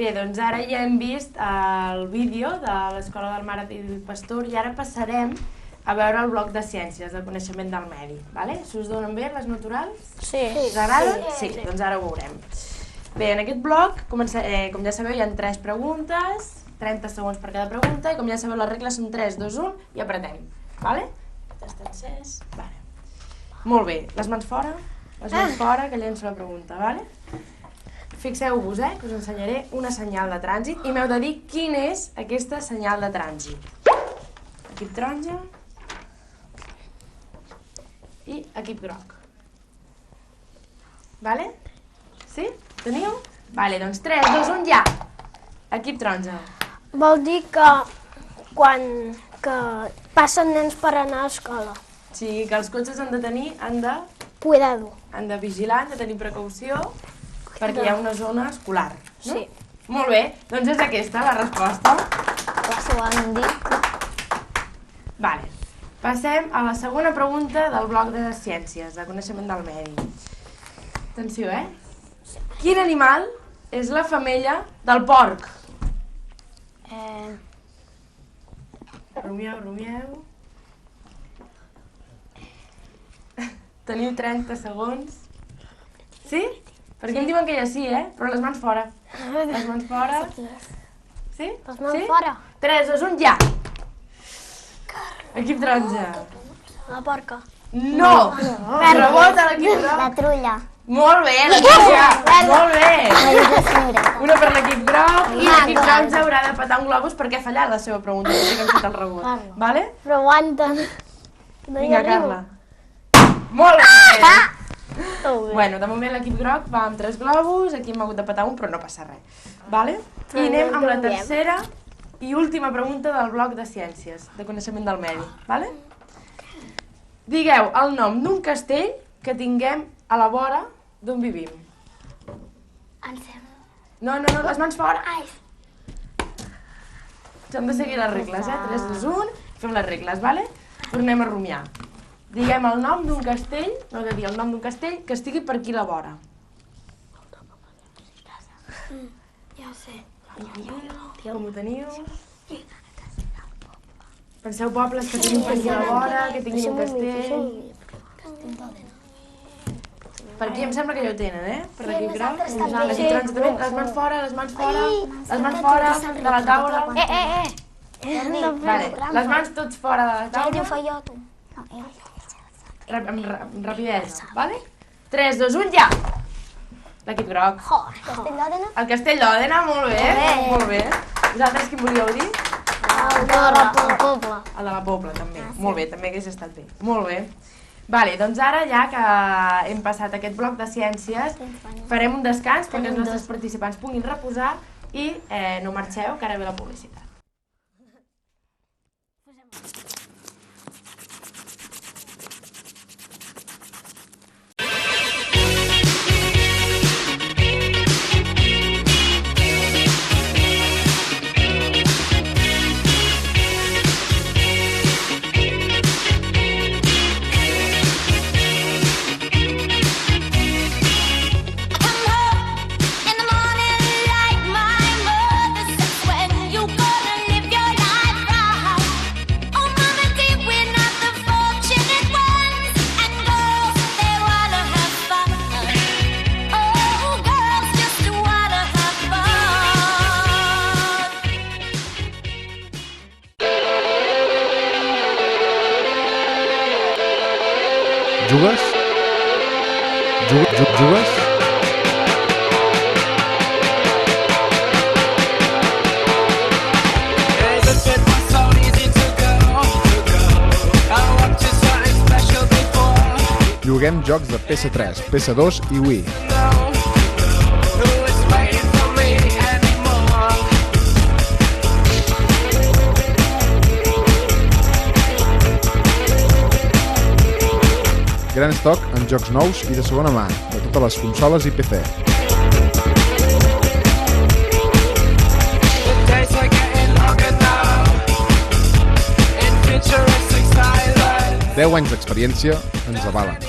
Bé, doncs ara ja hem vist el vídeo de l'Escola del Mar i del Pastor i ara passarem a veure el bloc de ciències, del coneixement del medi. Si us donen bé les naturals? Sí. Us agraden? Sí, doncs ara ho veurem. Bé, en aquest bloc, com ja sabeu, hi ha 3 preguntes, 30 segons per cada pregunta, i com ja sabeu les regles són 3, 2, 1 i apretem. Està encès. Molt bé, les mans fora, que llenço la pregunta. Fixeu-vos, que us ensenyaré una senyal de trànsit i m'heu de dir quin és aquesta senyal de trànsit. Equip taronja i equip groc. Sí? Teniu? Doncs 3, 2, 1, ja! Equip taronja. Vol dir que quan passen nens per anar a l'escola. Sí, que els cotxes han de Cuidado. Han de vigilar, han de tenir precaució, perquè hi ha una zona escolar. Sí. Molt bé, doncs és aquesta la resposta. S'ho han dit. Passem a la segona pregunta del bloc de ciències, de coneixement del medi. Atenció, Quin animal és la femella del porc? Rumieu. Teniu 30 segons. Sí? Perquè em diuen que ja sí, però les mans fora. Les mans fora. Sí? Les mans fora. 3, 2, 1, ja! Equip taronja. La porca. No! Rebota l'equip groc. La trulla. Molt bé, la trulla. Molt bé. Una per l'equip groc i l'equip taronja haurà de petar un globus perquè ha fallat la seva pregunta, perquè hem fet el rebot. Vale? Però aguanten. Vinga, Carla. Molt bé! Bueno, de moment l'equip groc va amb 3 globus, aquí hem hagut de petar un, però no passa res. I anem amb la tercera i última pregunta del bloc de ciències, de coneixement del medi. Digueu el nom d'un castell que tinguem a la vora d'on vivim. No, les mans fora. S'han de seguir les regles, 3, 2, 1, fem les regles, Tornem a rumiar. Diguem el nom d'un castell, no he de dir el nom d'un castell, que estigui per aquí a la vora. Ja ho sé. Com ho teniu? Penseu pobles que tinguin per aquí a la vora, que tinguin un castell. Per aquí em sembla que ja ho tenen, Per l'equip groc. Les mans fora, les mans fora de la taula. Les mans tots fora de la taula. Ja ho faig jo, tu. Amb rapidesa, 3, 2, 1, ja! L'equip groc. Castell d'Òdena? El castell d'Òdena, molt bé. Vosaltres quin volíeu dir? El de la Pobla. El de la Pobla, també. Molt bé, també hagués estat bé. Molt bé. Doncs ara, ja que hem passat aquest bloc de ciències, farem un descans perquè els nostres participants puguin reposar i no marxeu, que ara ve la publicitat. Jugues? Jugues? Juguem jocs de PS3, PS2 i Wii. Gran estoc en jocs nous i de segona mà, de totes les consoles i PC. Deu anys d'experiència ens avalen.